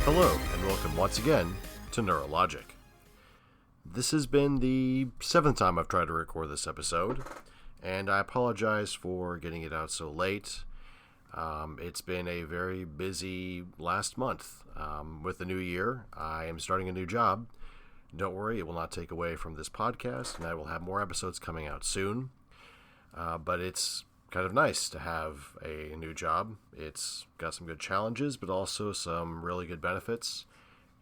Hello, and welcome once again to Neurologic. This has been the 7th time I've tried to record this episode, and I apologize for getting it out so late. It's been a very busy last month. With the new year, I am starting a new job. Don't worry, it will not take away from this podcast, and I will have more episodes coming out soon. But it's kind of nice to have a new job. It's got some good challenges, but also some really good benefits,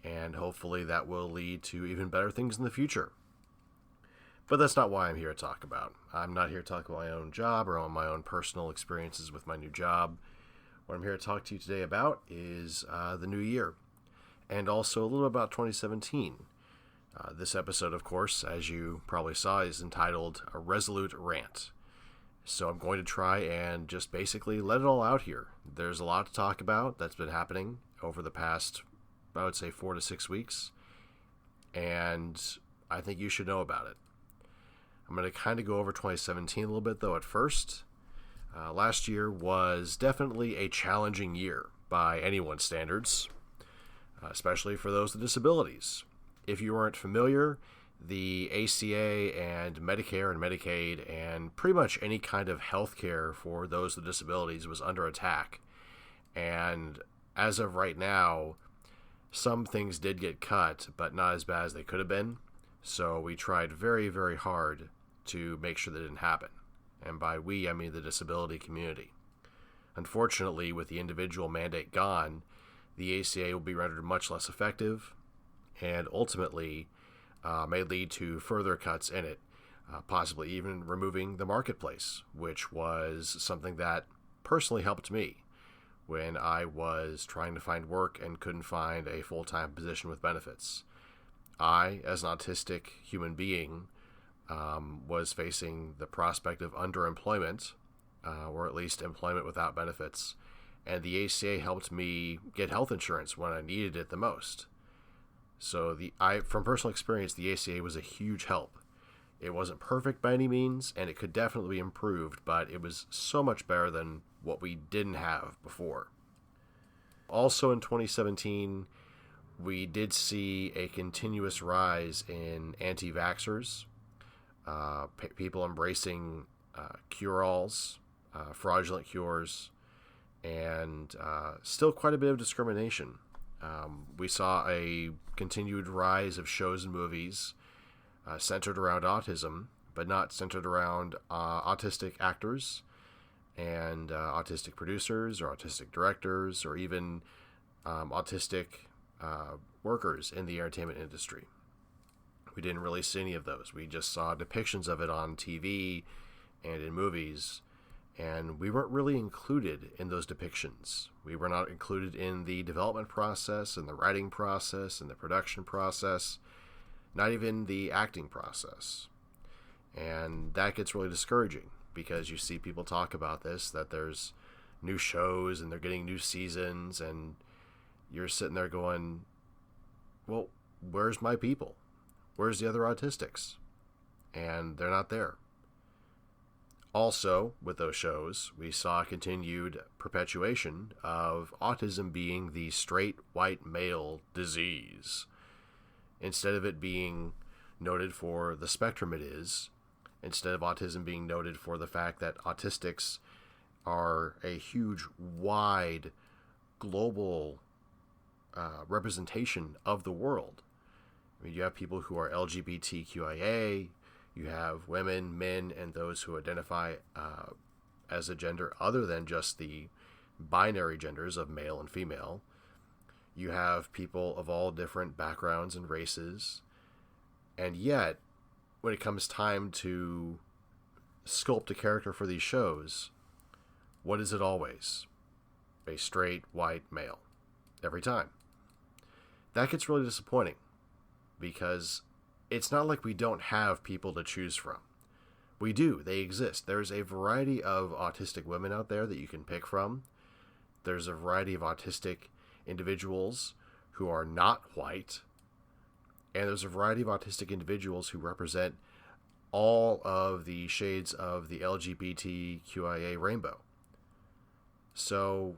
and hopefully that will lead to even better things in the future. But that's not why I'm here to talk about. I'm not here to talk about my own job or on my own personal experiences with my new job. What I'm here to talk to you today about is the new year, and also a little about 2017. This episode, of course, as you probably saw, is entitled A Resolute Rant. So I'm going to try and just basically let it all out here. There's a lot to talk about that's been happening over the past, I would say, 4 to 6 weeks. And I think you should know about it. I'm going to kind of go over 2017 a little bit, though, at first. Last year was definitely a challenging year by anyone's standards, especially for those with disabilities. If you weren't familiar, the ACA and Medicare and Medicaid and pretty much any kind of health care for those with disabilities was under attack. And as of right now, some things did get cut, but not as bad as they could have been. So we tried very, very hard to make sure that didn't happen. And by we, I mean the disability community. Unfortunately, with the individual mandate gone, the ACA will be rendered much less effective, and ultimately may lead to further cuts in it, possibly even removing the marketplace, which was something that personally helped me when I was trying to find work and couldn't find a full-time position with benefits. I, as an autistic human being, was facing the prospect of underemployment, or at least employment without benefits, and the ACA helped me get health insurance when I needed it the most. So from personal experience, the ACA was a huge help. It wasn't perfect by any means, and it could definitely be improved, but it was so much better than what we didn't have before. Also in 2017, we did see a continuous rise in anti-vaxxers, people embracing cure-alls, fraudulent cures, and still quite a bit of discrimination. We saw a continued rise of shows and movies centered around autism, but not centered around autistic actors and autistic producers or autistic directors or even autistic workers in the entertainment industry. We didn't really see any of those. We just saw depictions of it on TV and in movies, and we weren't really included in those depictions. We were not included in the development process, and the writing process, and the production process, not even the acting process. And that gets really discouraging because you see people talk about this, that there's new shows and they're getting new seasons, and you're sitting there going, well, where's my people? Where's the other autistics? And they're not there. Also, with those shows, we saw continued perpetuation of autism being the straight white male disease. Instead of it being noted for the spectrum it is, instead of autism being noted for the fact that autistics are a huge, wide, global representation of the world. I mean, you have people who are LGBTQIA, you have women, men, and those who identify as a gender other than just the binary genders of male and female. You have people of all different backgrounds and races. And yet, when it comes time to sculpt a character for these shows, what is it always? A straight, white male. Every time. That gets really disappointing because it's not like we don't have people to choose from. We do. They exist. There's a variety of autistic women out there that you can pick from. There's a variety of autistic individuals who are not white. And there's a variety of autistic individuals who represent all of the shades of the LGBTQIA rainbow. So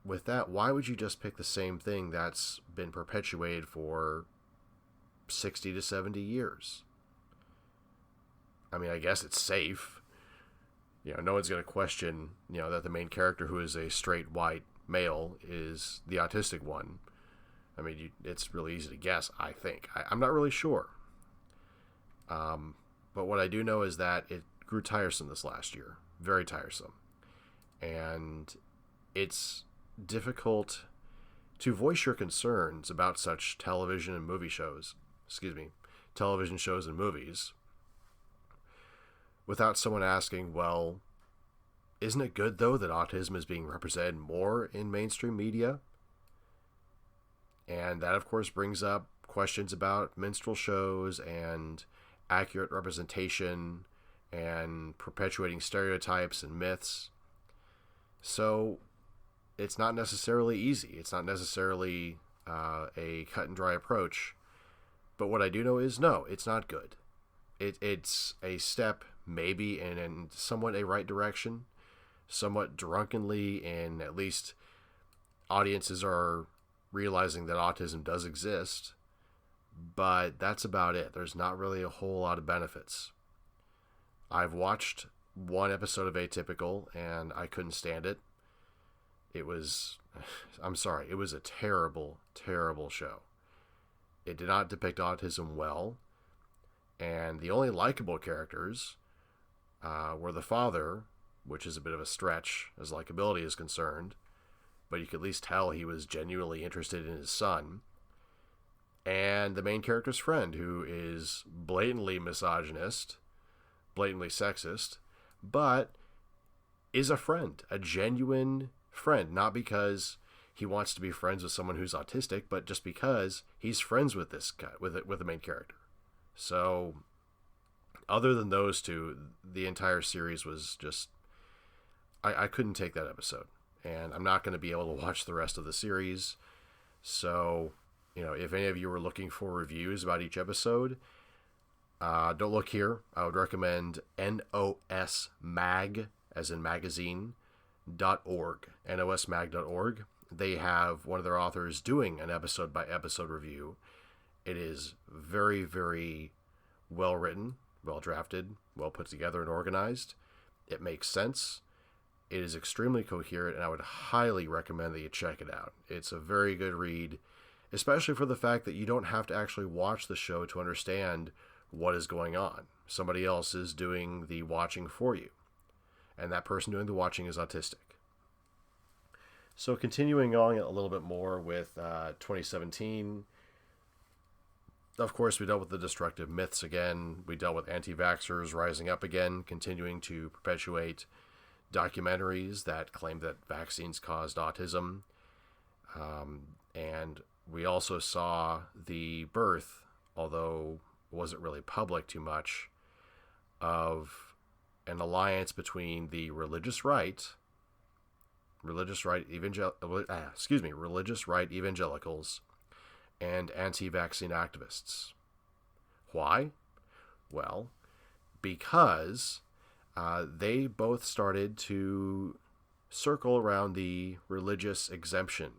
with that, why would you just pick the same thing that's been perpetuated for 60 to 70 years? I mean, I guess it's safe. No one's going to question, that the main character, who is a straight white male, is the autistic one. I mean, it's really easy to guess, I think. I'm not really sure. But what I do know is that it grew tiresome this last year. Very tiresome. And it's difficult to voice your concerns about such television and movie shows. Television shows and movies, without someone asking, well, isn't it good, though, that autism is being represented more in mainstream media? And that, of course, brings up questions about minstrel shows and accurate representation and perpetuating stereotypes and myths. So it's not necessarily easy. It's not necessarily a cut and dry approach. But what I do know is, no, it's not good. It's a step maybe in somewhat a right direction, somewhat drunkenly, and at least audiences are realizing that autism does exist, but that's about it. There's not really a whole lot of benefits. I've watched one episode of Atypical, and I couldn't stand it. It was a terrible, terrible show. It did not depict autism well, and the only likable characters were the father, which is a bit of a stretch as likability is concerned, but you could at least tell he was genuinely interested in his son, and the main character's friend, who is blatantly misogynist, blatantly sexist, but is a friend, a genuine friend, not because he wants to be friends with someone who's autistic, but just because he's friends with this guy, with the main character. So, other than those two, the entire series was just, I couldn't take that episode, and I'm not going to be able to watch the rest of the series. So, if any of you are looking for reviews about each episode, don't look here. I would recommend nosmag, as in magazine, .org, nosmag.org. They have one of their authors doing an episode-by-episode review. It is very, very well written, well drafted, well put together and organized. It makes sense. It is extremely coherent, and I would highly recommend that you check it out. It's a very good read, especially for the fact that you don't have to actually watch the show to understand what is going on. Somebody else is doing the watching for you, and that person doing the watching is autistic. So continuing on a little bit more with 2017, of course, we dealt with the destructive myths again. We dealt with anti-vaxxers rising up again, continuing to perpetuate documentaries that claim that vaccines caused autism. And we also saw the birth, although it wasn't really public too much, of an alliance between the religious right evangelicals and anti-vaccine activists. Why? Well, because they both started to circle around the religious exemption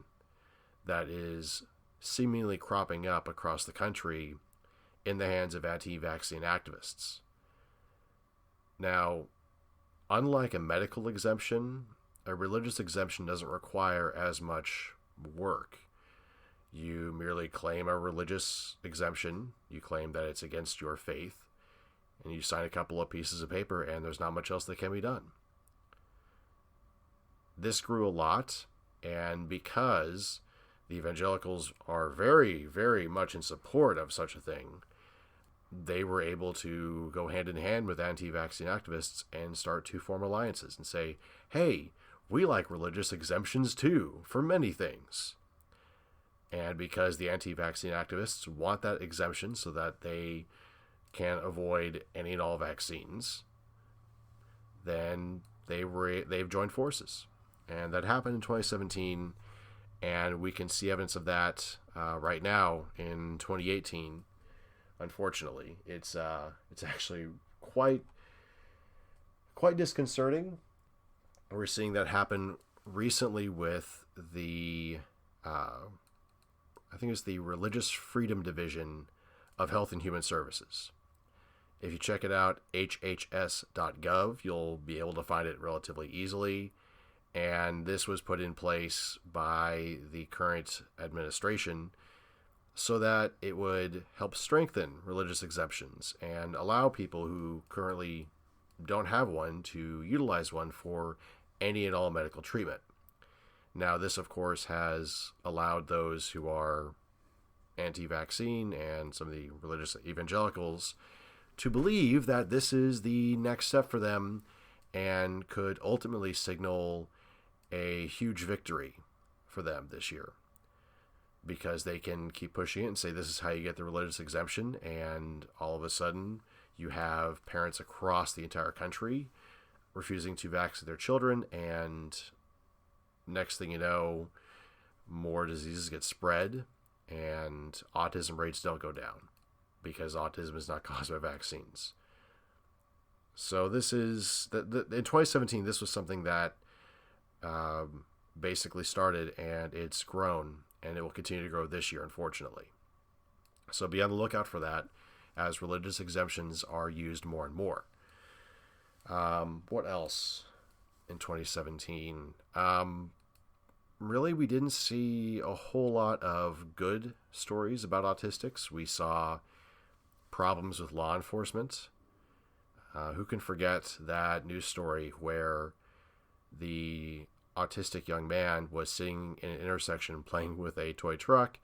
that is seemingly cropping up across the country in the hands of anti-vaccine activists. Now, unlike a medical exemption, a religious exemption doesn't require as much work. You merely claim a religious exemption, you claim that it's against your faith, and you sign a couple of pieces of paper, and there's not much else that can be done. This grew a lot, and because the evangelicals are very, very much in support of such a thing, they were able to go hand in hand with anti-vaccine activists and start to form alliances and say, hey, we like religious exemptions too, for many things. And because the anti-vaccine activists want that exemption so that they can avoid any and all vaccines, then they've joined forces. And that happened in 2017, and we can see evidence of that right now in 2018. Unfortunately, it's actually quite disconcerting. We're seeing that happen recently with the, I think it's the Religious Freedom Division of Health and Human Services. If you check it out, Hhs.gov, you'll be able to find it relatively easily. And this was put in place by the current administration so that it would help strengthen religious exemptions and allow people who currently don't have one to utilize one for any and all medical treatment. Now, this, of course, has allowed those who are anti-vaccine and some of the religious evangelicals to believe that this is the next step for them and could ultimately signal a huge victory for them this year, because they can keep pushing it and say this is how you get the religious exemption, and all of a sudden you have parents across the entire country refusing to vaccinate their children, and next thing you know, more diseases get spread and autism rates don't go down because autism is not caused by vaccines. So this is, in 2017, this was something that basically started, and it's grown, and it will continue to grow this year, unfortunately. So be on the lookout for that as religious exemptions are used more and more. What else in 2017? Really, we didn't see a whole lot of good stories about autistics. We saw problems with law enforcement. Who can forget that news story where the autistic young man was sitting in an intersection playing with a toy truck,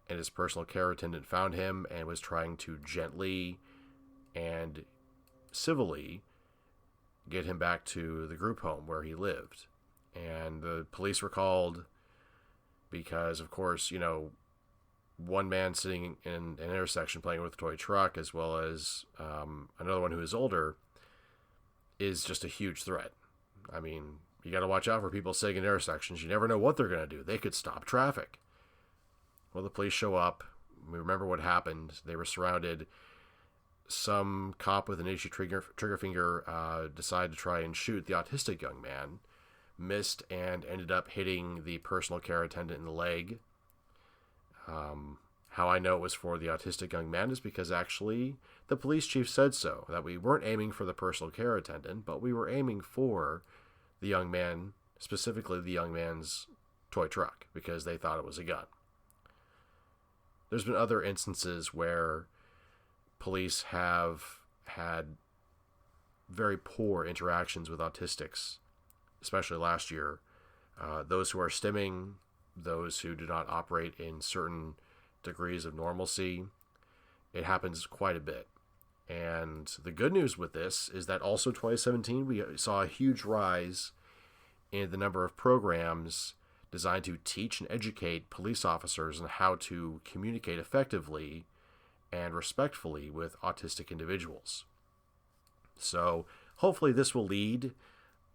and his personal care attendant found him and was trying to gently and civilly get him back to the group home where he lived. And the police were called because, of course, one man sitting in an intersection playing with a toy truck, as well as another one who is older, is just a huge threat. I mean, you got to watch out for people sitting in intersections. You never know what they're going to do. They could stop traffic. Well, the police show up. We remember what happened. They were surrounded. Some cop with an itchy trigger finger decided to try and shoot the autistic young man, missed, and ended up hitting the personal care attendant in the leg. How I know it was for the autistic young man is because actually the police chief said so, that we weren't aiming for the personal care attendant, but we were aiming for the young man, specifically the young man's toy truck, because they thought it was a gun. There's been other instances where police have had very poor interactions with autistics, especially last year. Those who are stimming, those who do not operate in certain degrees of normalcy, it happens quite a bit. And the good news with this is that also 2017, we saw a huge rise in the number of programs designed to teach and educate police officers on how to communicate effectively and respectfully with autistic individuals. So hopefully this will lead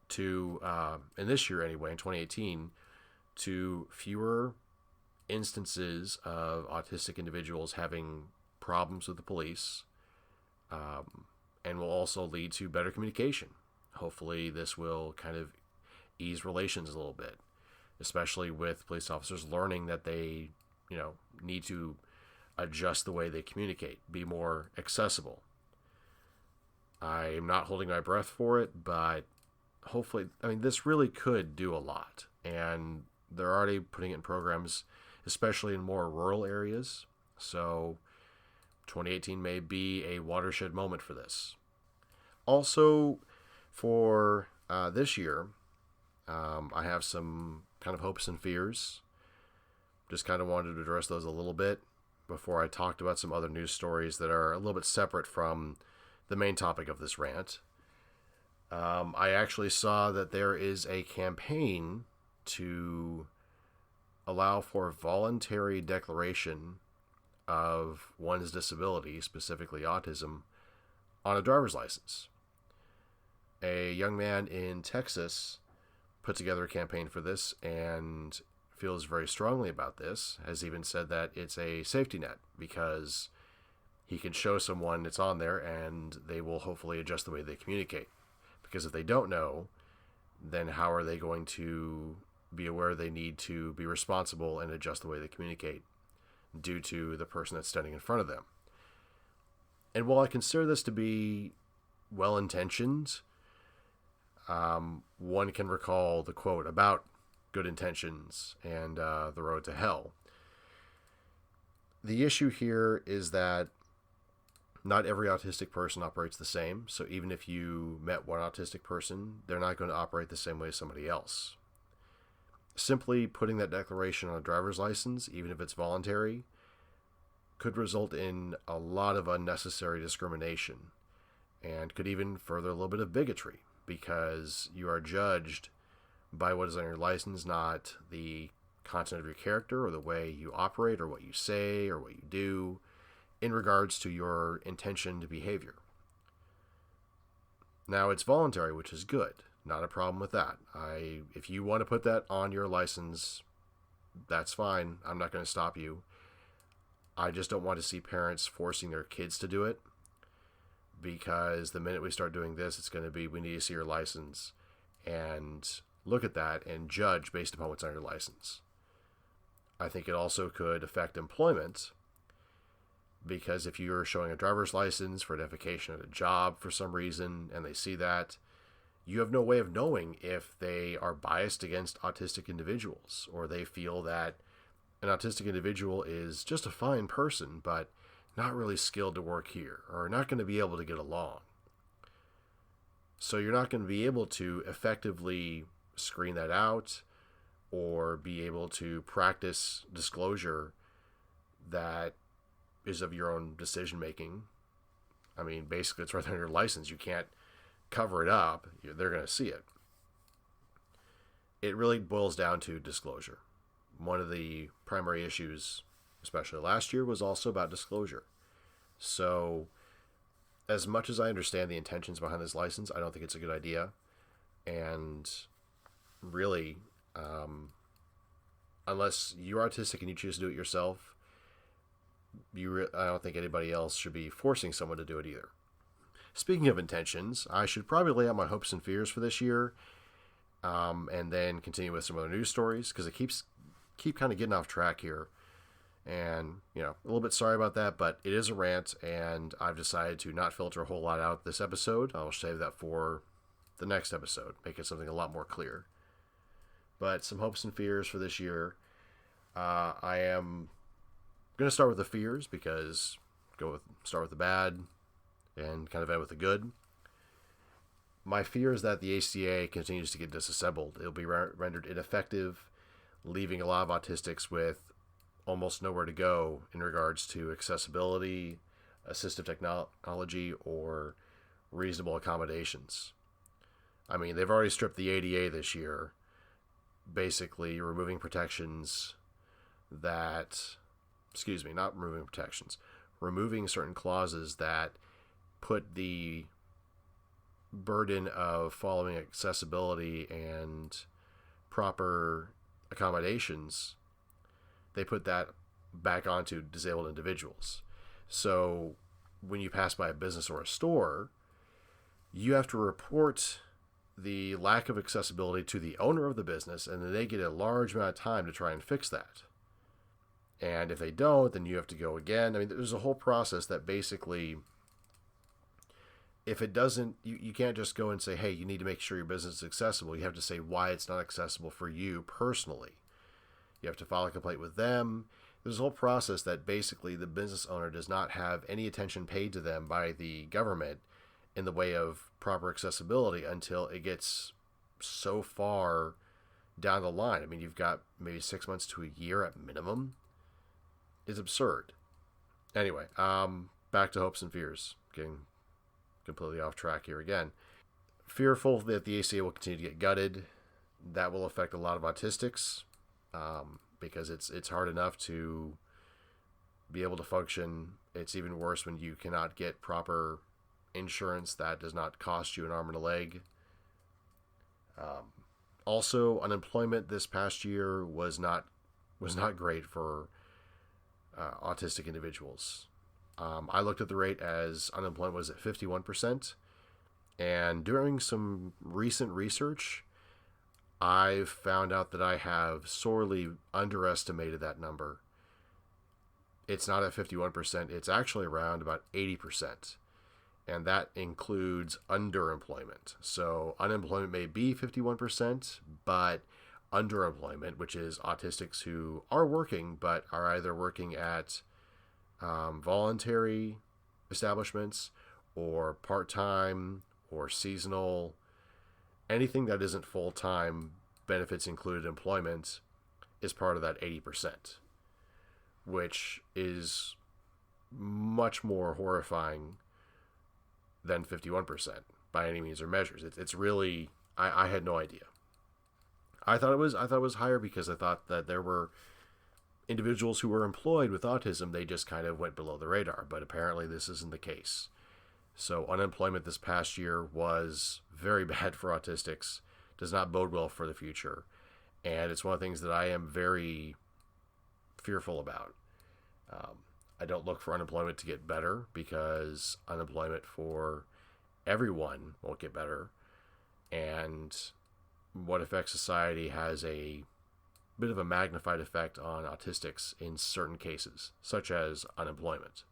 to, in this year anyway, in 2018, to fewer instances of autistic individuals having problems with the police, and will also lead to better communication. Hopefully this will kind of ease relations a little bit, especially with police officers learning that they, need to adjust the way they communicate, be more accessible. I am not holding my breath for it, but hopefully, this really could do a lot, and they're already putting it in programs, especially in more rural areas. So 2018 may be a watershed moment for this. Also, for this year, I have some kind of hopes and fears. Just kind of wanted to address those a little bit before I talked about some other news stories that are a little bit separate from the main topic of this rant. I actually saw that there is a campaign to allow for voluntary declaration of one's disability, specifically autism, on a driver's license. A young man in Texas put together a campaign for this and feels very strongly about this, has even said that it's a safety net because he can show someone it's on there and they will hopefully adjust the way they communicate. Because if they don't know, then how are they going to be aware they need to be responsible and adjust the way they communicate due to the person that's standing in front of them. And while I consider this to be well-intentioned, one can recall the quote about good intentions and the road to hell. The issue here is that not every autistic person operates the same. So even if you met one autistic person, they're not going to operate the same way as somebody else. Simply putting that declaration on a driver's license, even if it's voluntary, could result in a lot of unnecessary discrimination and could even further a little bit of bigotry, because you are judged by what is on your license, not the content of your character or the way you operate or what you say or what you do in regards to your intentioned behavior. Now, it's voluntary, which is good. Not a problem with that. If you want to put that on your license, that's fine. I'm not going to stop you. I just don't want to see parents forcing their kids to do it, because the minute we start doing this, it's going to be, we need to see your license and look at that and judge based upon what's on your license. I think it also could affect employment, because if you're showing a driver's license for identification at a job for some reason and they see that, you have no way of knowing if they are biased against autistic individuals, or they feel that an autistic individual is just a fine person but not really skilled to work here, or not going to be able to get along. So you're not going to be able to effectively screen that out or be able to practice disclosure that is of your own decision making. I mean, basically it's right on your license. You can't cover it up. They're going to see it. It really boils down to disclosure. One of the primary issues, especially last year, was also about disclosure. So as much as I understand the intentions behind this license, I don't think it's a good idea. And really, unless you're autistic and you choose to do it yourself, I don't think anybody else should be forcing someone to do it either. Speaking of intentions, I should probably lay out my hopes and fears for this year, and then continue with some other news stories, because it keep kind of getting off track here. And, a little bit sorry about that, but it is a rant, and I've decided to not filter a whole lot out this episode. I'll save that for the next episode, make it something a lot more clear. But some hopes and fears for this year. I am going to start with the fears, because start with the bad and kind of end with the good. My fear is that the ACA continues to get disassembled. It'll be rendered ineffective, leaving a lot of autistics with almost nowhere to go in regards to accessibility, assistive technology, or reasonable accommodations. I mean, they've already stripped the ADA this year, basically removing protections removing certain clauses that put the burden of following accessibility and proper accommodations, they put that back onto disabled individuals. So when you pass by a business or a store, you have to report the lack of accessibility to the owner of the business, and then they get a large amount of time to try and fix that. And if they don't, then you have to go again. I mean, there's a whole process that basically, if it doesn't, you can't just go and say, hey, you need to make sure your business is accessible. You have to say why it's not accessible for you personally. You have to file a complaint with them. There's a whole process that basically the business owner does not have any attention paid to them by the government in the way of proper accessibility until it gets so far down the line. I mean, you've got maybe 6 months to a year at minimum. It's absurd. Anyway, back to hopes and fears. Getting completely off track here again. Fearful that the ACA will continue to get gutted. That will affect a lot of autistics, because it's hard enough to be able to function. It's even worse when you cannot get proper insurance that does not cost you an arm and a leg. Also, unemployment this past year was not great for autistic individuals. I looked at the rate as unemployment was at 51%, and during some recent research, I've found out that I have sorely underestimated that number. It's not at 51%, it's actually around about 80%. And that includes underemployment. So unemployment may be 51%, but underemployment, which is autistics who are working but are either working at voluntary establishments or part-time or seasonal, anything that isn't full-time benefits included employment is part of that 80%, which is much more horrifying than 51% by any means or measures. It's really, I had no idea. I thought it was higher because I thought that there were individuals who were employed with autism. They just kind of went below the radar, but apparently this isn't the case. So unemployment this past year was very bad for autistics, does not bode well for the future. And it's one of the things that I am very fearful about. I don't look for unemployment to get better because unemployment for everyone won't get better. And what affects society has a bit of a magnified effect on autistics in certain cases, such as unemployment.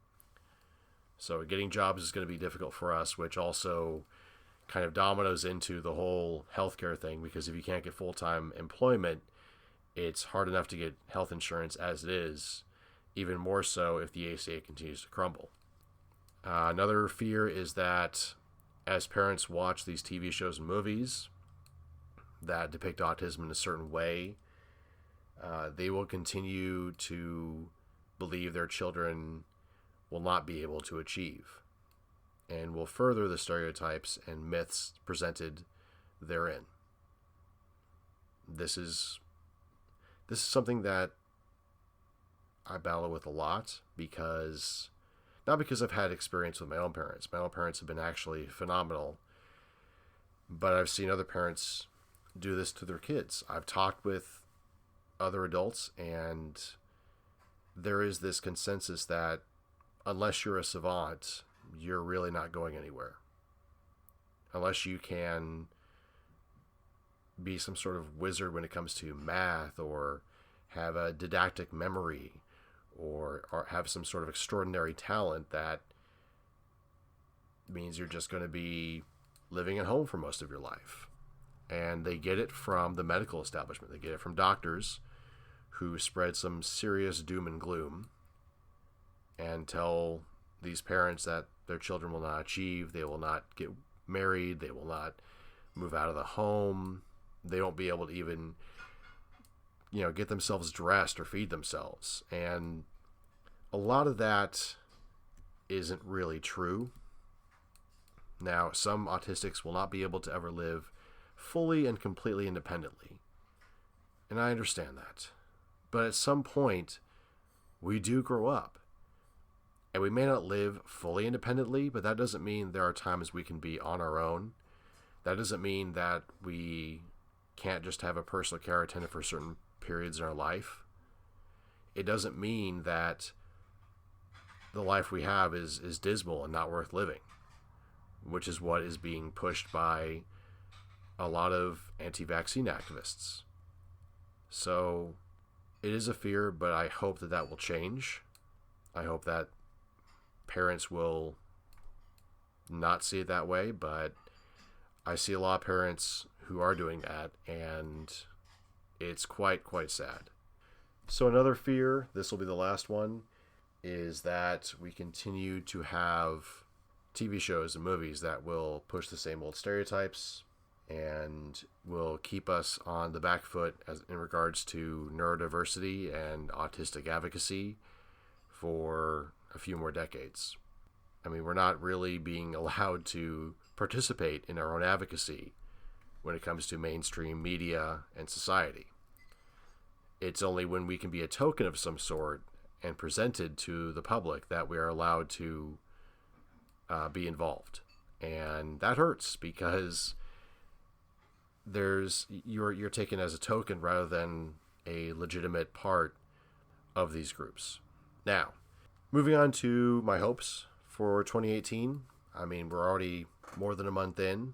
So getting jobs is going to be difficult for us, which also kind of dominoes into the whole healthcare thing, because if you can't get full-time employment, it's hard enough to get health insurance as it is, even more so if the ACA continues to crumble. Another fear is that as parents watch these TV shows and movies that depict autism in a certain way, they will continue to believe their children will not be able to achieve, and will further the stereotypes and myths presented therein. This is something that I battle with a lot, because not because I've had experience with my own parents. My own parents have been actually phenomenal, but I've seen other parents do this to their kids. I've talked with other adults, and there is this consensus that unless you're a savant, you're really not going anywhere. Unless you can be some sort of wizard when it comes to math, or have a didactic memory, or have some sort of extraordinary talent that means you're just going to be living at home for most of your life. And they get it from the medical establishment. They get it from doctors who spread some serious doom and gloom and tell these parents that their children will not achieve, they will not get married, they will not move out of the home, they won't be able to even, get themselves dressed or feed themselves. And a lot of that isn't really true. Now, some autistics will not be able to ever live fully and completely independently, and I understand that. But at some point, we do grow up. And we may not live fully independently, but that doesn't mean there are times we can be on our own. That doesn't mean that we can't just have a personal care attendant for certain periods in our life. It doesn't mean that the life we have is dismal and not worth living, which is what is being pushed by a lot of anti-vaccine activists. So it is a fear, but I hope that will change. I hope that parents will not see it that way, but I see a lot of parents who are doing that, and it's quite sad. So another fear, this will be the last one, is that we continue to have TV shows and movies that will push the same old stereotypes and will keep us on the back foot in regards to neurodiversity and autistic advocacy for a few more decades. I mean, we're not really being allowed to participate in our own advocacy when it comes to mainstream media and society. It's only when we can be a token of some sort and presented to the public that we are allowed to be involved. And that hurts, because you're taken as a token rather than a legitimate part of these groups. Now, moving on to my hopes for 2018. I mean, we're already more than a month in,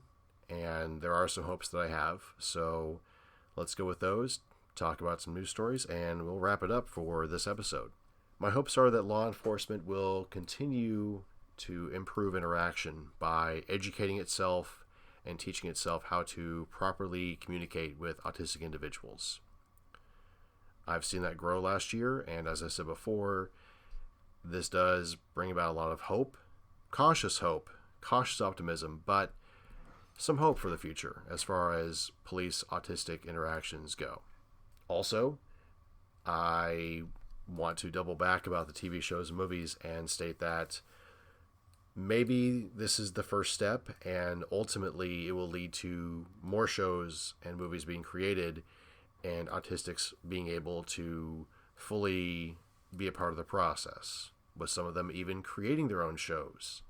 and there are some hopes that I have. So let's go with those, talk about some news stories, and we'll wrap it up for this episode. My hopes are that law enforcement will continue to improve interaction by educating itself and teaching itself how to properly communicate with autistic individuals. I've seen that grow last year, and as I said before, this does bring about a lot of hope, cautious optimism, but some hope for the future as far as police autistic interactions go. Also, I want to double back about the TV shows and movies and state that maybe this is the first step, and ultimately it will lead to more shows and movies being created and autistics being able to fully be a part of the process, with some of them even creating their own shows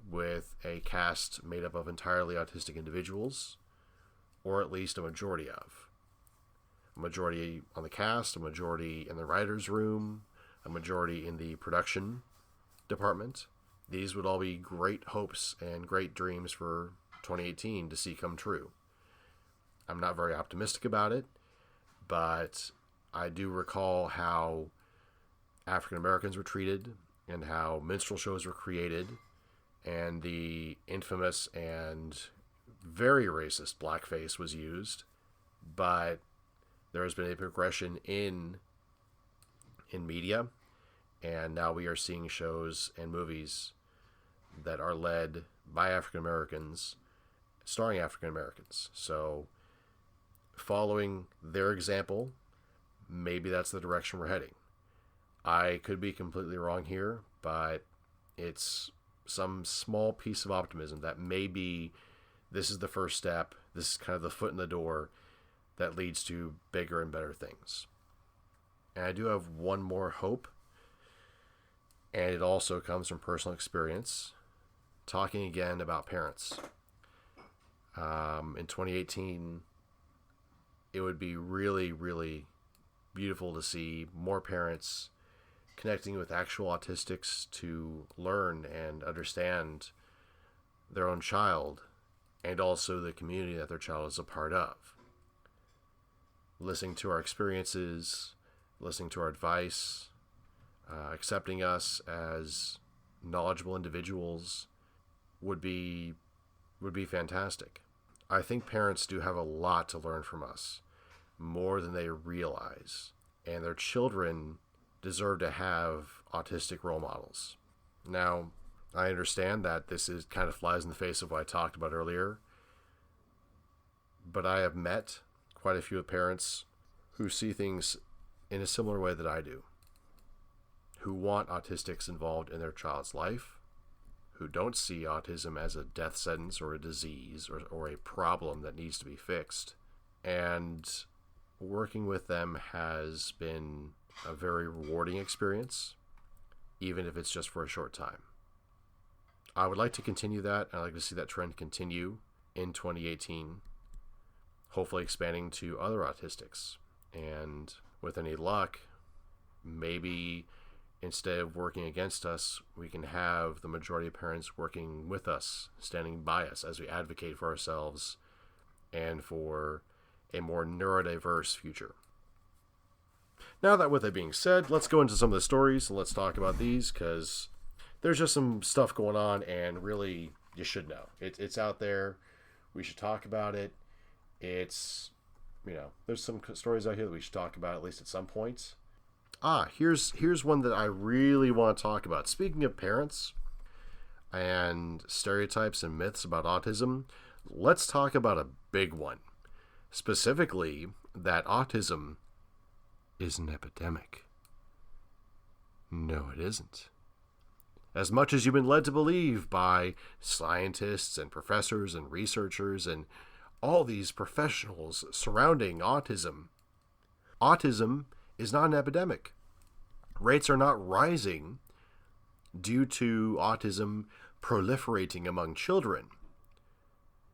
with a cast made up of entirely autistic individuals, or at least a majority of. A majority on the cast, a majority in the writer's room, a majority in the production department. These would all be great hopes and great dreams for 2018 to see come true. I'm not very optimistic about it, but I do recall how African Americans were treated and how minstrel shows were created, and the infamous and very racist blackface was used. But there has been a progression in media, and now we are seeing shows and movies that are led by African Americans, starring African Americans. So following their example, maybe that's the direction we're heading. I could be completely wrong here, but it's some small piece of optimism that maybe this is the first step. This is kind of the foot in the door that leads to bigger and better things. And I do have one more hope, and it also comes from personal experience, talking again about parents. In 2018, it would be really, really beautiful to see more parents connecting with actual autistics to learn and understand their own child and also the community that their child is a part of. Listening to our experiences, listening to our advice, accepting us as knowledgeable individuals would be fantastic. I think parents do have a lot to learn from us, more than they realize, and their children deserve to have autistic role models. Now, I understand that this is kind of flies in the face of what I talked about earlier, but I have met quite a few parents who see things in a similar way that I do, who want autistics involved in their child's life, who don't see autism as a death sentence or a disease or a problem that needs to be fixed. And working with them has been a very rewarding experience, even if it's just for a short time. I would like to continue that. I'd like to see that trend continue in 2018, hopefully expanding to other autistics. And with any luck, maybe instead of working against us, we can have the majority of parents working with us, standing by us as we advocate for ourselves and for a more neurodiverse future. Now that with that being said, let's go into some of the stories and let's talk about these, because there's just some stuff going on and really you should know. It's out there. We should talk about it. It's, there's some stories out here that we should talk about at least at some point. Here's one that I really want to talk about. Speaking of parents and stereotypes and myths about autism, let's talk about a big one. Specifically, that autism is an epidemic. No, it isn't. As much as you've been led to believe by scientists and professors and researchers and all these professionals surrounding autism, autism is not an epidemic. Rates are not rising due to autism proliferating among children.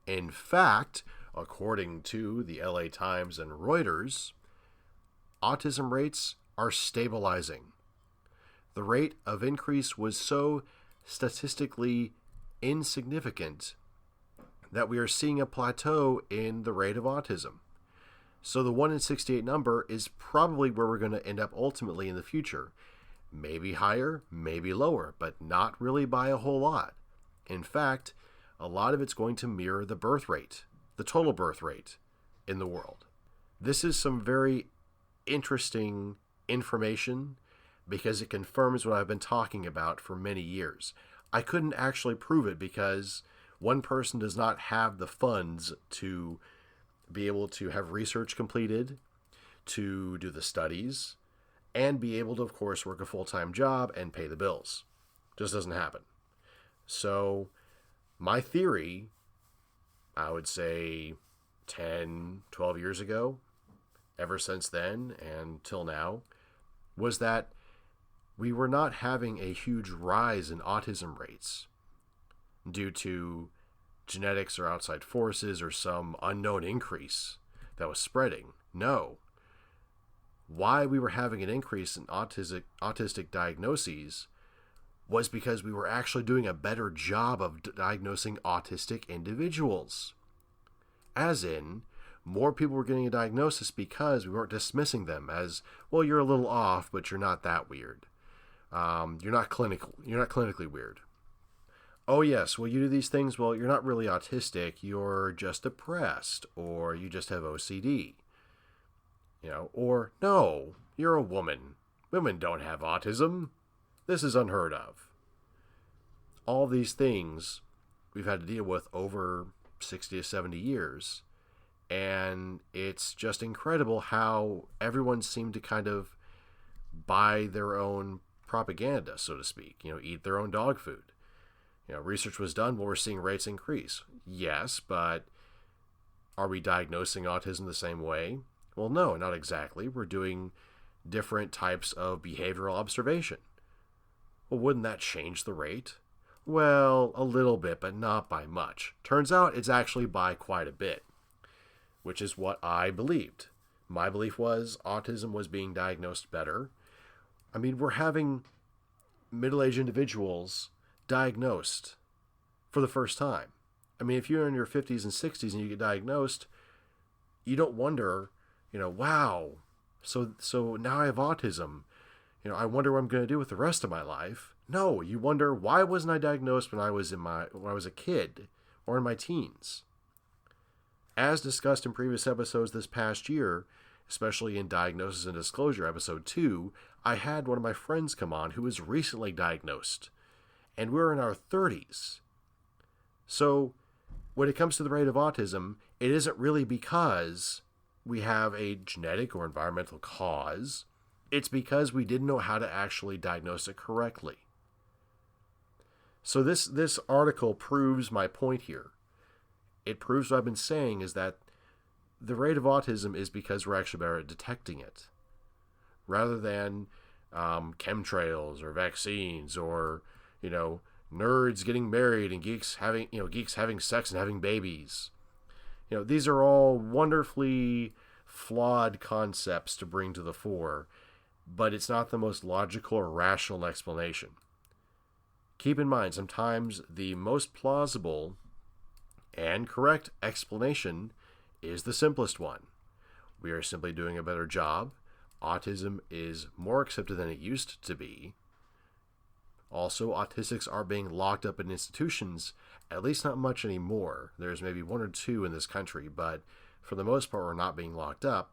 In fact, according to the LA Times and Reuters, autism rates are stabilizing. The rate of increase was so statistically insignificant that we are seeing a plateau in the rate of autism. So the 1 in 68 number is probably where we're going to end up ultimately in the future. Maybe higher, maybe lower, but not really by a whole lot. In fact, a lot of it's going to mirror the birth rate, the total birth rate in the world. This is some very interesting information because it confirms what I've been talking about for many years. I couldn't actually prove it because one person does not have the funds to be able to have research completed, to do the studies, and be able to, of course, work a full-time job and pay the bills. Just doesn't happen. So my theory, I would say 10, 12 years ago, ever since then and till now, was that we were not having a huge rise in autism rates due to genetics or outside forces or some unknown increase that was spreading. No. Why we were having an increase in autistic diagnoses was because we were actually doing a better job of diagnosing autistic individuals. As in, more people were getting a diagnosis because we weren't dismissing them as, well, you're a little off, but you're not that weird. You're not clinically weird. Oh yes, well, you do these things, well, you're not really autistic, you're just depressed, or you just have OCD. Or, no, you're a woman. Women don't have autism. This is unheard of. All these things we've had to deal with over 60 to 70 years. And it's just incredible how everyone seemed to kind of buy their own propaganda, so to speak. Eat their own dog food. Research was done, well, we're seeing rates increase. Yes, but are we diagnosing autism the same way? Well, no, not exactly. We're doing different types of behavioral observation. Well, wouldn't that change the rate? Well, a little bit, but not by much. Turns out it's actually by quite a bit, which is what I believed. My belief was autism was being diagnosed better. I mean, we're having middle-aged individuals diagnosed for the first time. I mean, if you're in your 50s and 60s and you get diagnosed, you don't wonder, wow, so now I have autism. I wonder what I'm going to do with the rest of my life. No, you wonder, why wasn't I diagnosed when I was a kid or in my teens? As discussed in previous episodes this past year, especially in Diagnosis and Disclosure episode 2, I had one of my friends come on who was recently diagnosed. And we're in our 30s. So when it comes to the rate of autism, it isn't really because we have a genetic or environmental cause. It's because we didn't know how to actually diagnose it correctly. So this article proves my point here. It proves what I've been saying is that the rate of autism is because we're actually better at detecting it. Rather than chemtrails or vaccines or nerds getting married and geeks having sex and having babies. These are all wonderfully flawed concepts to bring to the fore, but it's not the most logical or rational explanation. Keep in mind, sometimes the most plausible and correct explanation is the simplest one. We are simply doing a better job. Autism is more accepted than it used to be. Also, autistics are being locked up in institutions, at least not much anymore. There's maybe 1 or 2 in this country, but for the most part, we're not being locked up.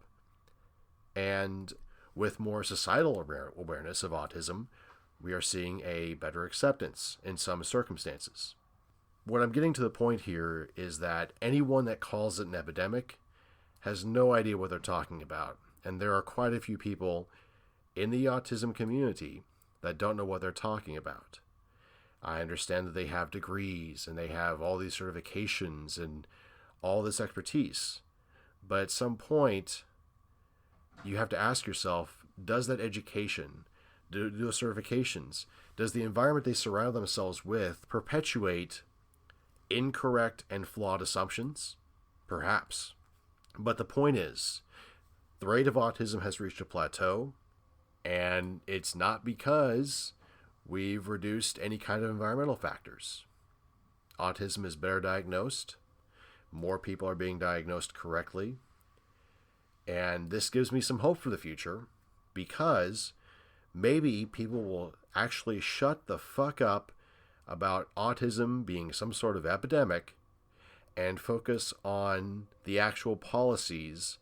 And with more societal awareness of autism, we are seeing a better acceptance in some circumstances. What I'm getting to the point here is that anyone that calls it an epidemic has no idea what they're talking about. And there are quite a few people in the autism community that don't know what they're talking about. I understand that they have degrees and they have all these certifications and all this expertise. But at some point, you have to ask yourself, does that education, do those certifications, does the environment they surround themselves with perpetuate incorrect and flawed assumptions? Perhaps. But the point is, the rate of autism has reached a plateau, and it's not because we've reduced any kind of environmental factors. Autism is better diagnosed. More people are being diagnosed correctly. And this gives me some hope for the future, because maybe people will actually shut the fuck up about autism being some sort of epidemic and focus on the actual policies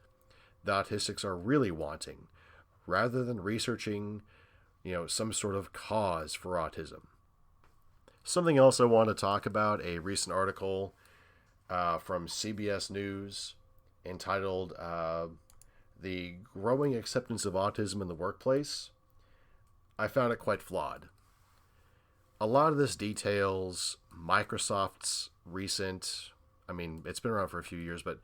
the autistics are really wanting, rather than researching, some sort of cause for autism. Something else I want to talk about, a recent article from CBS News entitled The Growing Acceptance of Autism in the Workplace. I found it quite flawed. A lot of this details Microsoft's recent, it's been around for a few years, but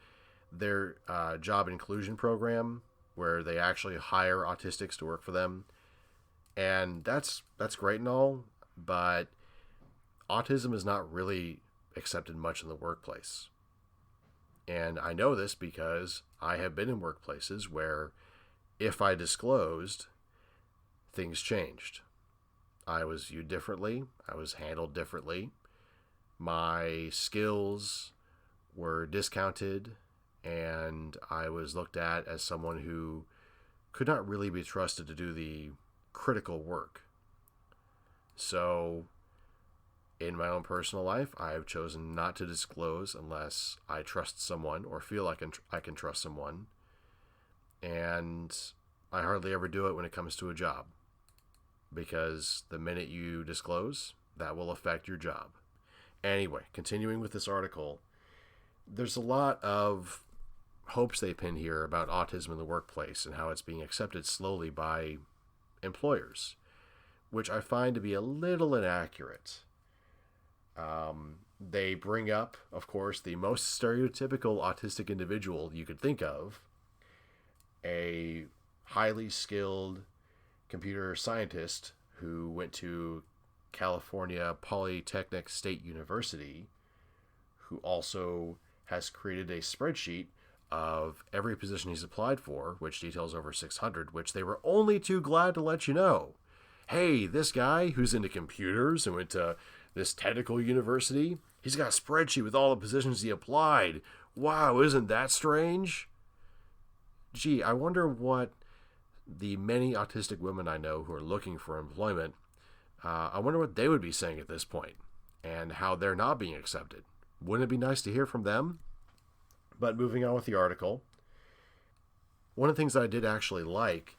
their job inclusion program, where they actually hire autistics to work for them. And that's great and all, but autism is not really accepted much in the workplace. And I know this because I have been in workplaces where if I disclosed, things changed. I was viewed differently. I was handled differently. My skills were discounted, and I was looked at as someone who could not really be trusted to do the critical work. So, in my own personal life, I have chosen not to disclose unless I trust someone or feel like I can trust someone. And I hardly ever do it when it comes to a job, because the minute you disclose, that will affect your job. Anyway, continuing with this article, there's a lot of hopes they pin here about autism in the workplace and how it's being accepted slowly by employers, which I find to be a little inaccurate. They bring up, of course, the most stereotypical autistic individual you could think of, a highly skilled computer scientist who went to California Polytechnic State University, who also has created a spreadsheet of every position he's applied for, which details over 600, which they were only too glad to let you know. Hey, this guy who's into computers and went to this technical university, he's got a spreadsheet with all the positions he applied. Wow, isn't that strange? Gee, I wonder what the many autistic women I know who are looking for employment, I wonder what they would be saying at this point and how they're not being accepted. Wouldn't it be nice to hear from them? But moving on with the article, one of the things that I did actually like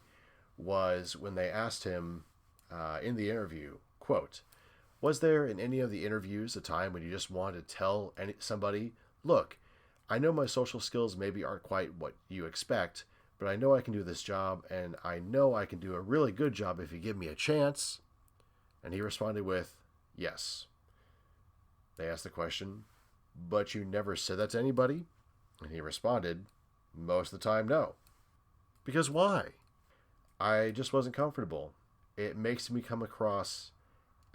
was when they asked him in the interview, quote, was there in any of the interviews a time when you just wanted to tell somebody, look, I know my social skills maybe aren't quite what you expect, but I know I can do this job, and I know I can do a really good job if you give me a chance? And he responded with, yes. They asked the question, but you never said that to anybody? And he responded, most of the time, no. Because why? I just wasn't comfortable. It makes me come across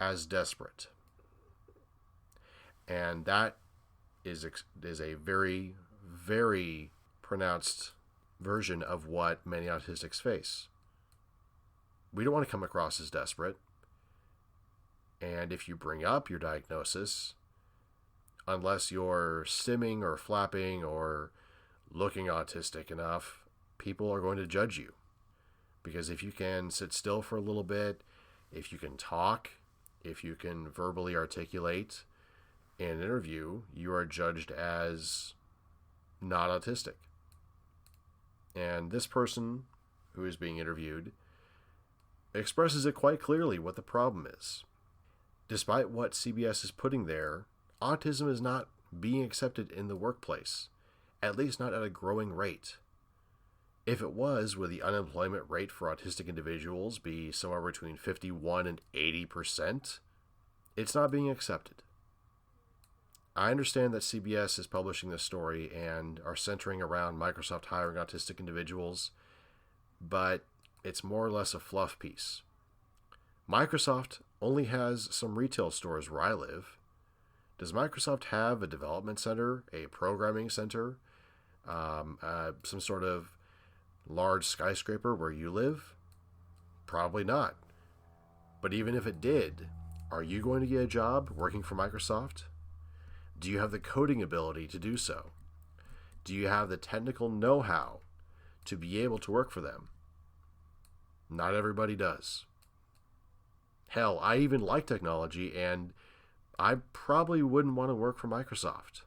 as desperate. And that is a very, very pronounced version of what many autistics face. We don't want to come across as desperate. And if you bring up your diagnosis, unless you're stimming or flapping or looking autistic enough, people are going to judge you. Because if you can sit still for a little bit, if you can talk, if you can verbally articulate in an interview, you are judged as not autistic. And this person who is being interviewed expresses it quite clearly what the problem is. Despite what CBS is putting there, autism is not being accepted in the workplace, at least not at a growing rate. If it was, would the unemployment rate for autistic individuals be somewhere between 51 and 80%? It's not being accepted. I understand that CBS is publishing this story and are centering around Microsoft hiring autistic individuals, but it's more or less a fluff piece. Microsoft only has some retail stores where I live. Does Microsoft have a development center, a programming center, some sort of large skyscraper where you live? Probably not. But even if it did, are you going to get a job working for Microsoft? Do you have the coding ability to do so? Do you have the technical know-how to be able to work for them. Not everybody does. Hell, I even like technology, and I probably wouldn't want to work for Microsoft.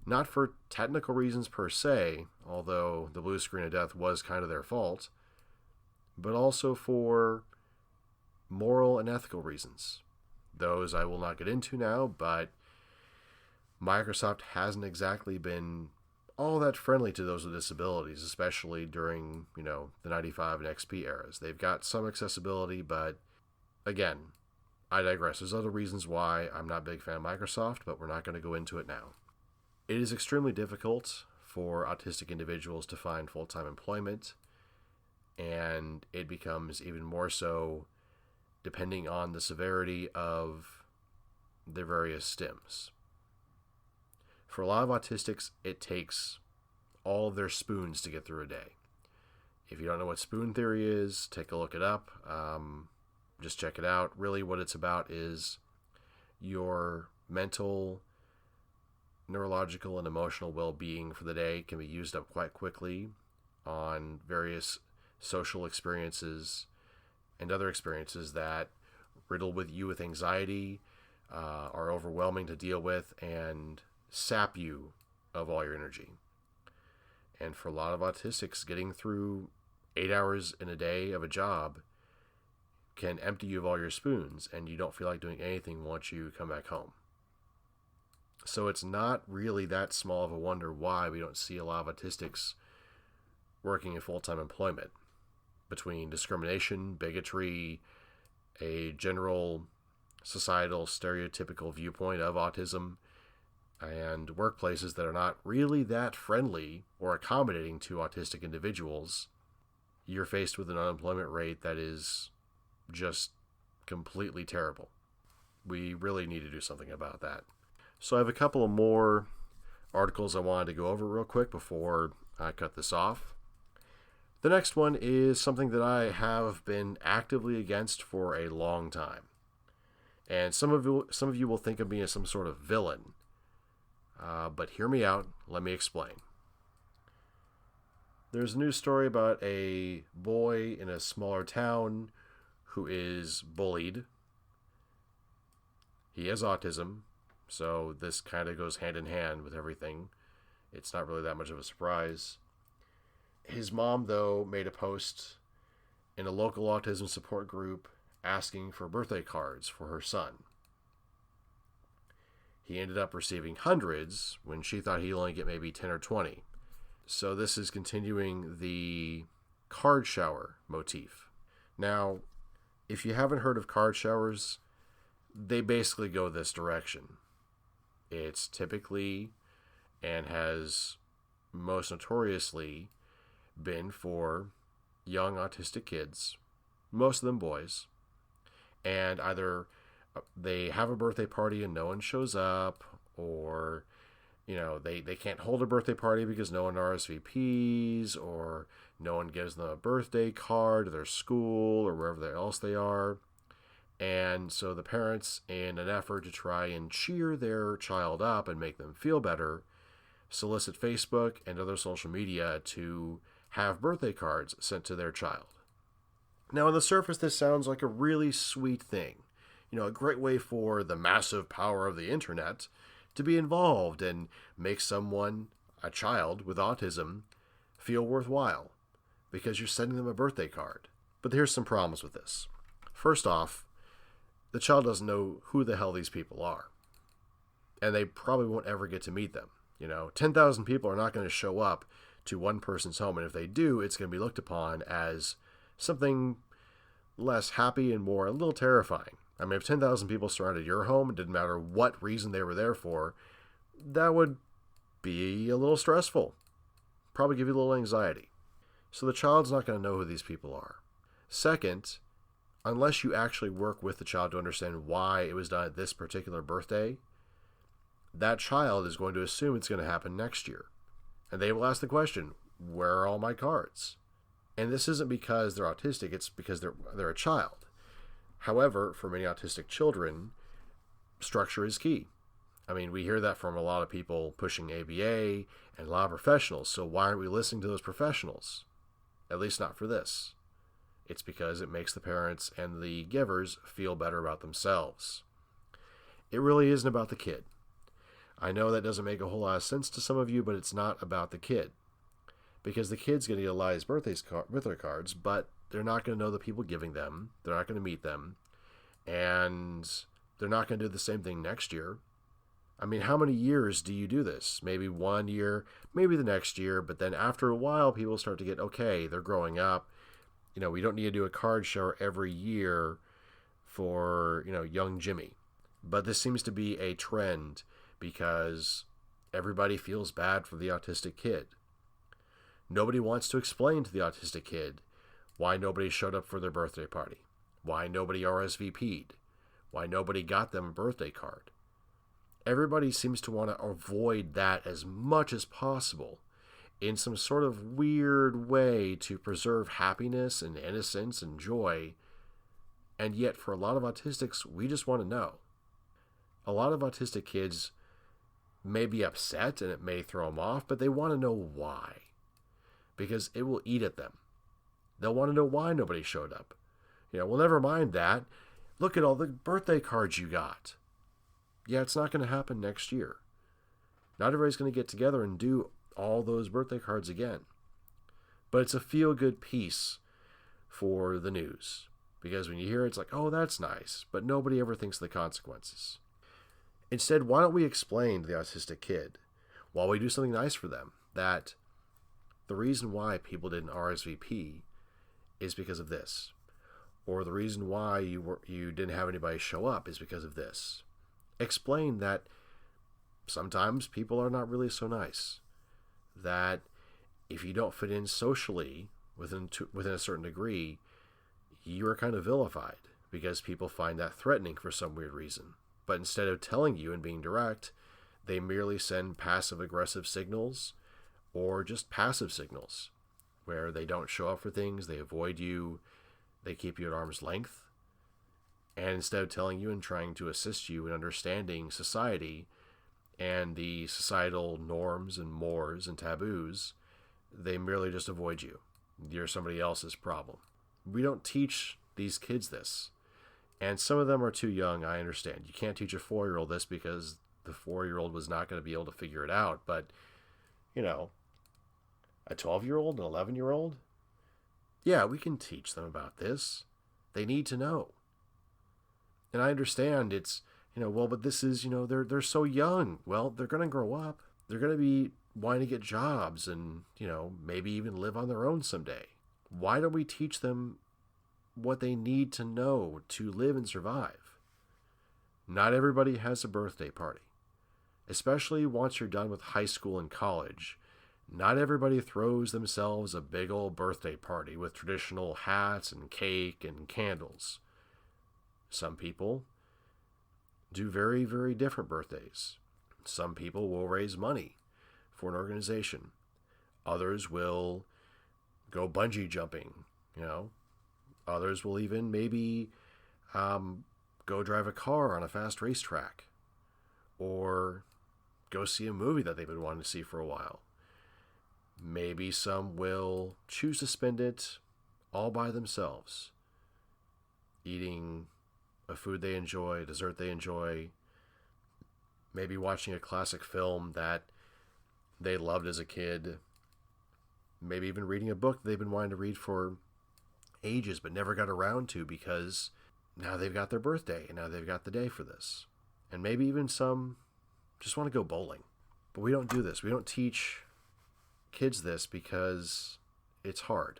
Not for technical reasons per se, although the blue screen of death was kind of their fault, but also for moral and ethical reasons. Those I will not get into now, but Microsoft hasn't exactly been all that friendly to those with disabilities, especially during, the 95 and XP eras. They've got some accessibility, but again, I digress. There's other reasons why I'm not a big fan of Microsoft, but we're not going to go into it now. It is extremely difficult for autistic individuals to find full-time employment, and it becomes even more so depending on the severity of their various stims. For a lot of autistics, it takes all of their spoons to get through a day. If you don't know what spoon theory is, take a look it up. Just check it out. Really what it's about is your mental, neurological, and emotional well-being for the day can be used up quite quickly on various social experiences and other experiences that riddle with you with anxiety, are overwhelming to deal with, and sap you of all your energy. And for a lot of autistics, getting through 8 hours in a day of a job can empty you of all your spoons, and you don't feel like doing anything once you come back home. So it's not really that small of a wonder why we don't see a lot of autistics working in full-time employment. Between discrimination, bigotry, a general societal stereotypical viewpoint of autism, and workplaces that are not really that friendly or accommodating to autistic individuals, you're faced with an unemployment rate that is just completely terrible. We really need to do something about that. So I have a couple of more articles I wanted to go over real quick before I cut this off. The next one is something that I have been actively against for a long time. And some of you will think of me as some sort of villain. But hear me out. Let me explain. There's a news story about a boy in a smaller town who is bullied. He has autism, so this kind of goes hand in hand with everything. It's not really that much of a surprise. His mom, though, made a post in a local autism support group asking for birthday cards for her son. He ended up receiving hundreds when she thought he'd only get maybe 10 or 20. So this is continuing the card shower motif. Now, if you haven't heard of card showers, they basically go this direction. It's typically, and has most notoriously been for young autistic kids, most of them boys, and either they have a birthday party and no one shows up, or they can't hold a birthday party because no one RSVPs, or no one gives them a birthday card to their school or wherever else they are. And so the parents, in an effort to try and cheer their child up and make them feel better, solicit Facebook and other social media to have birthday cards sent to their child. Now, on the surface, this sounds like a really sweet thing. A great way for the massive power of the internet to be involved and make someone, a child with autism, feel worthwhile because you're sending them a birthday card. But here's some problems with this. First off, the child doesn't know who the hell these people are, and they probably won't ever get to meet them. 10,000 people are not going to show up to one person's home, and if they do, it's going to be looked upon as something less happy and more a little terrifying. I mean, if 10,000 people surrounded your home, it didn't matter what reason they were there for, that would be a little stressful. Probably give you a little anxiety. So the child's not going to know who these people are. Second, unless you actually work with the child to understand why it was done at this particular birthday, that child is going to assume it's going to happen next year. And they will ask the question, where are all my cards? And this isn't because they're autistic, it's because they're a child. However, for many autistic children, structure is key. I mean, we hear that from a lot of people pushing ABA and a lot of professionals. So why aren't we listening to those professionals? At least not for this. It's because it makes the parents and the givers feel better about themselves. It really isn't about the kid. I know that doesn't make a whole lot of sense to some of you, but it's not about the kid. Because the kid's going to get a lot of his birthday cards, but they're not going to know the people giving them. They're not going to meet them. And they're not going to do the same thing next year. I mean, how many years do you do this? Maybe 1 year, maybe the next year, but then after a while, people start to get, okay, they're growing up. You know, we don't need to do a card show every year for, young Jimmy. But this seems to be a trend because everybody feels bad for the autistic kid. Nobody wants to explain to the autistic kid why nobody showed up for their birthday party, why nobody RSVP'd, why nobody got them a birthday card. Everybody seems to want to avoid that as much as possible in some sort of weird way to preserve happiness and innocence and joy. And yet for a lot of autistics, we just want to know. A lot of autistic kids may be upset and it may throw them off, but they want to know why. Because it will eat at them. They'll want to know why nobody showed up. Well, never mind that. Look at all the birthday cards you got. Yeah, it's not going to happen next year. Not everybody's going to get together and do all those birthday cards again. But it's a feel-good piece for the news. Because when you hear it, it's like, oh, that's nice. But nobody ever thinks of the consequences. Instead, why don't we explain to the autistic kid, while we do something nice for them, that the reason why people didn't RSVP is because of this. Or the reason why you didn't have anybody show up is because of this. Explain that sometimes people are not really so nice. That if you don't fit in socially within a certain degree, you are kind of vilified because people find that threatening for some weird reason. But instead of telling you and being direct, they merely send passive-aggressive signals or just passive signals where they don't show up for things, they avoid you, they keep you at arm's length. And instead of telling you and trying to assist you in understanding society and the societal norms and mores and taboos, they merely just avoid you. You're somebody else's problem. We don't teach these kids this. And some of them are too young, I understand. You can't teach a 4-year-old this because the 4-year-old was not going to be able to figure it out. But, a 12-year-old, an 11-year-old, yeah, we can teach them about this. They need to know. And I understand it's, but this is, they're so young. Well, they're going to grow up. They're going to be wanting to get jobs and, maybe even live on their own someday. Why don't we teach them what they need to know to live and survive? Not everybody has a birthday party. Especially once you're done with high school and college. Not everybody throws themselves a big old birthday party with traditional hats and cake and candles. Some people do very, very different birthdays. Some people will raise money for an organization. Others will go bungee jumping, Others will even maybe go drive a car on a fast racetrack. Or go see a movie that they've been wanting to see for a while. Maybe some will choose to spend it all by themselves. Eating a food they enjoy, a dessert they enjoy. Maybe watching a classic film that they loved as a kid. Maybe even reading a book they've been wanting to read for ages but never got around to because now they've got their birthday and now they've got the day for this. And maybe even some just want to go bowling. But we don't do this. We don't teach kids this because it's hard.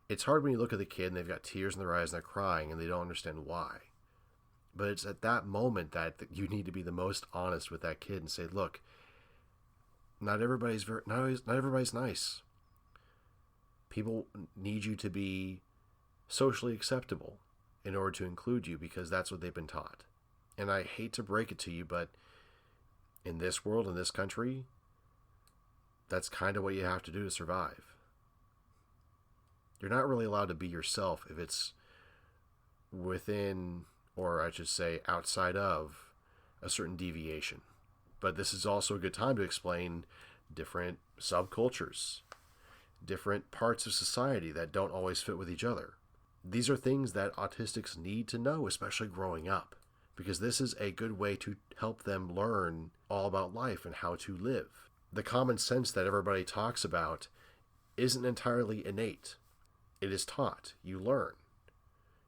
It's hard when you look at the kid and they've got tears in their eyes and they're crying and they don't understand why. But it's at that moment that you need to be the most honest with that kid and say, look, not everybody's nice. People need you to be socially acceptable in order to include you because that's what they've been taught. And I hate to break it to you, but in this world, in this country, that's kind of what you have to do to survive. You're not really allowed to be yourself if it's within, or I should say outside of, a certain deviation. But this is also a good time to explain different subcultures, different parts of society that don't always fit with each other. These are things that autistics need to know, especially growing up, because this is a good way to help them learn all about life and how to live. The common sense that everybody talks about isn't entirely innate. It is taught. You learn.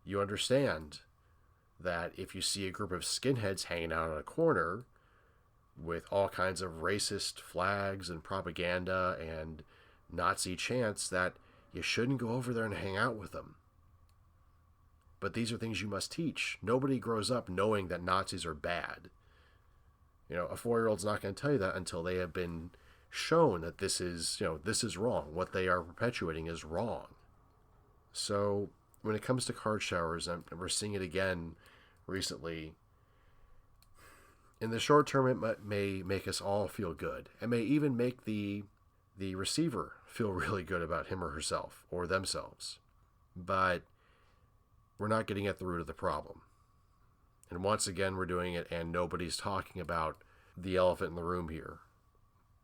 You understand that if you see a group of skinheads hanging out on a corner with all kinds of racist flags and propaganda and Nazi chants, that you shouldn't go over there and hang out with them. But these are things you must teach. Nobody grows up knowing that Nazis are bad. A 4-year-old's not going to tell you that until they have been shown that this is wrong. What they are perpetuating is wrong. So when it comes to card showers, and we're seeing it again recently, in the short term, it may make us all feel good. It may even make the receiver feel really good about him or herself or themselves. But we're not getting at the root of the problem. And once again, we're doing it and nobody's talking about the elephant in the room here.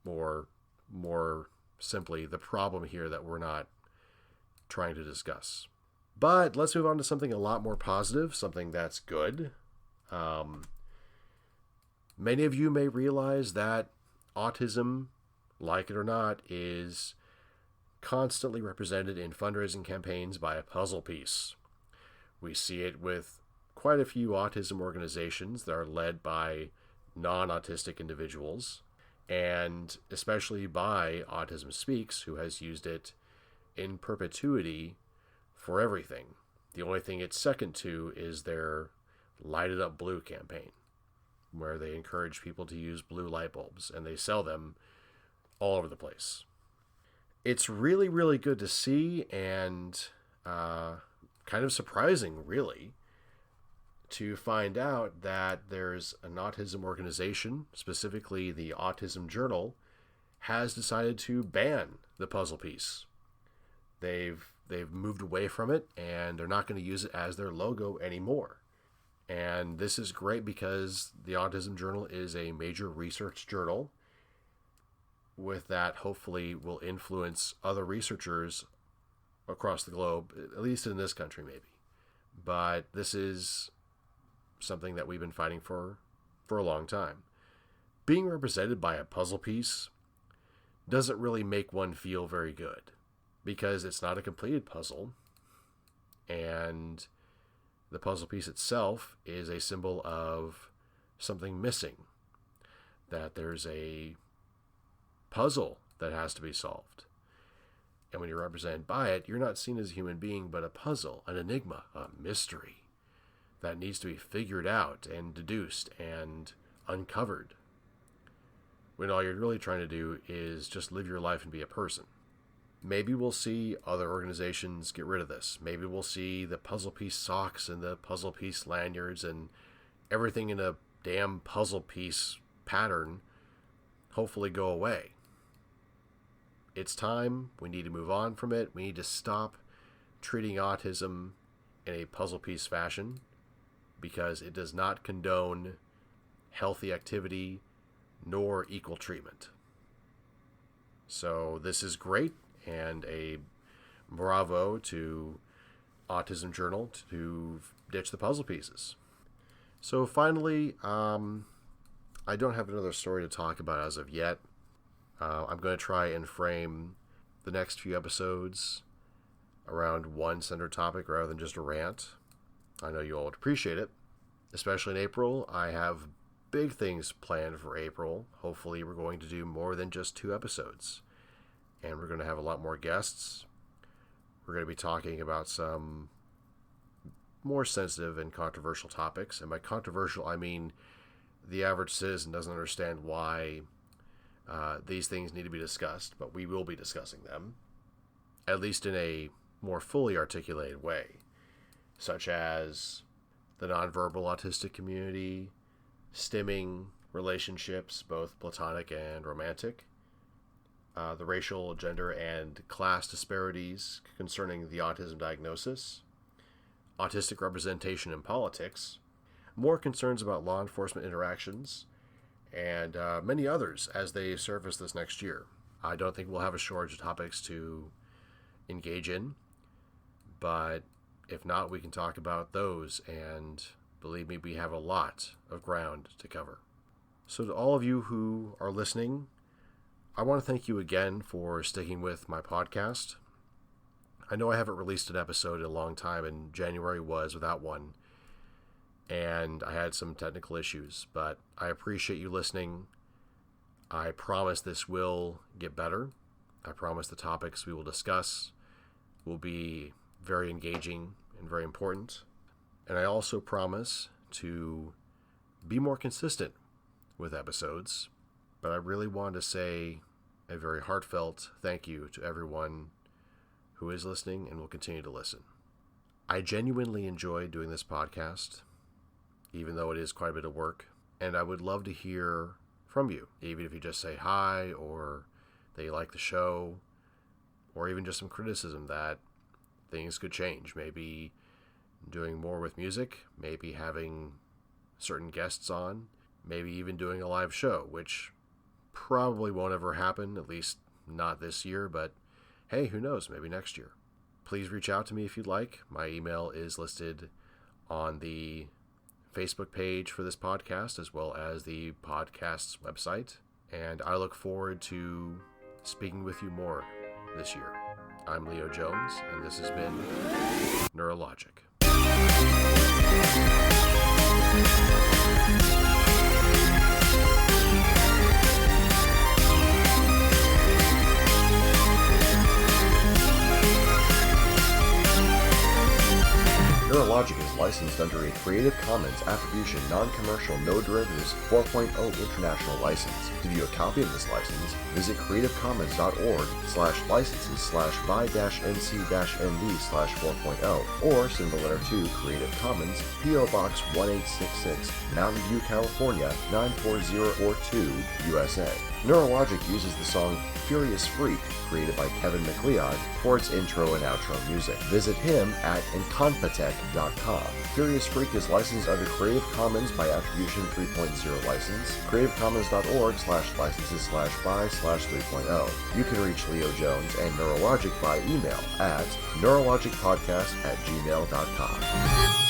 Or more simply, the problem here that we're not trying to discuss. But let's move on to something a lot more positive, something that's good. Many of you may realize that autism, like it or not, is constantly represented in fundraising campaigns by a puzzle piece. We see it with quite a few autism organizations that are led by non-autistic individuals, and especially by Autism Speaks, who has used it in perpetuity for everything. The only thing it's second to is their Light It Up Blue campaign, where they encourage people to use blue light bulbs, and they sell them all over the place. It's really, really good to see, and kind of surprising, really, to find out that there's an autism organization, specifically the Autism Journal, has decided to ban the puzzle piece. They've moved away from it, and they're not going to use it as their logo anymore. And this is great because the Autism Journal is a major research journal. With that, hopefully will influence other researchers across the globe, at least in this country maybe. But this is something that we've been fighting for a long time. Being represented by a puzzle piece doesn't really make one feel very good, because it's not a completed puzzle, and the puzzle piece itself is a symbol of something missing, that there's a puzzle that has to be solved. And when you're represented by it, you're not seen as a human being, but a puzzle, an enigma, a mystery that needs to be figured out and deduced and uncovered, when all you're really trying to do is just live your life and be a person. Maybe we'll see other organizations get rid of this. Maybe we'll see the puzzle piece socks and the puzzle piece lanyards and everything in a damn puzzle piece pattern hopefully go away. It's time. We need to move on from it. We need to stop treating autism in a puzzle piece fashion, because it does not condone healthy activity nor equal treatment. So this is great, and a bravo to Autism Journal to ditch the puzzle pieces. So finally, I don't have another story to talk about as of yet. I'm going to try and frame the next few episodes around one centered topic rather than just a rant. I know you all would appreciate it, especially in April. I have big things planned for April. Hopefully we're going to do more than just 2 episodes, and we're going to have a lot more guests. We're going to be talking about some more sensitive and controversial topics, and by controversial I mean the average citizen doesn't understand why these things need to be discussed, but we will be discussing them, at least in a more fully articulated way, such as the nonverbal autistic community, stimming relationships, both platonic and romantic, the racial, gender, and class disparities concerning the autism diagnosis, autistic representation in politics, more concerns about law enforcement interactions, and many others as they surface this next year. I don't think we'll have a shortage of topics to engage in, but if not, we can talk about those, and believe me, we have a lot of ground to cover. So to all of you who are listening, I want to thank you again for sticking with my podcast. I know I haven't released an episode in a long time, and January was without one, and I had some technical issues, but I appreciate you listening. I promise this will get better. I promise the topics we will discuss will be very engaging and very important. And I also promise to be more consistent with episodes, but I really want to say a very heartfelt thank you to everyone who is listening and will continue to listen. I genuinely enjoy doing this podcast, even though it is quite a bit of work, and I would love to hear from you, even if you just say hi, or that you like the show, or even just some criticism that things could change. Maybe doing more with music, maybe having certain guests on, maybe even doing a live show, which probably won't ever happen, at least not this year, but hey, who knows, maybe next year. Please reach out to me if you'd like. My email is listed on the Facebook page for this podcast, as well as the podcast's website, and I look forward to speaking with you more this year. I'm Leo Jones, and this has been Neurologic. Neurologic is licensed under a Creative Commons Attribution Non-Commercial No Derivatives 4.0 International License. To view a copy of this license, visit creativecommons.org/licenses/by-nc-nd/4.0 or send the letter to Creative Commons, P.O. Box 1866, Mountain View, California 94042, USA. Neurologic uses the song Furious Freak, created by Kevin MacLeod, for its intro and outro music. Visit him at incompetech.com. Furious Freak is licensed under Creative Commons by Attribution 3.0 license, creativecommons.org/licenses/by/3.0. You can reach Leo Jones and Neurologic by email at neurologicpodcast@gmail.com.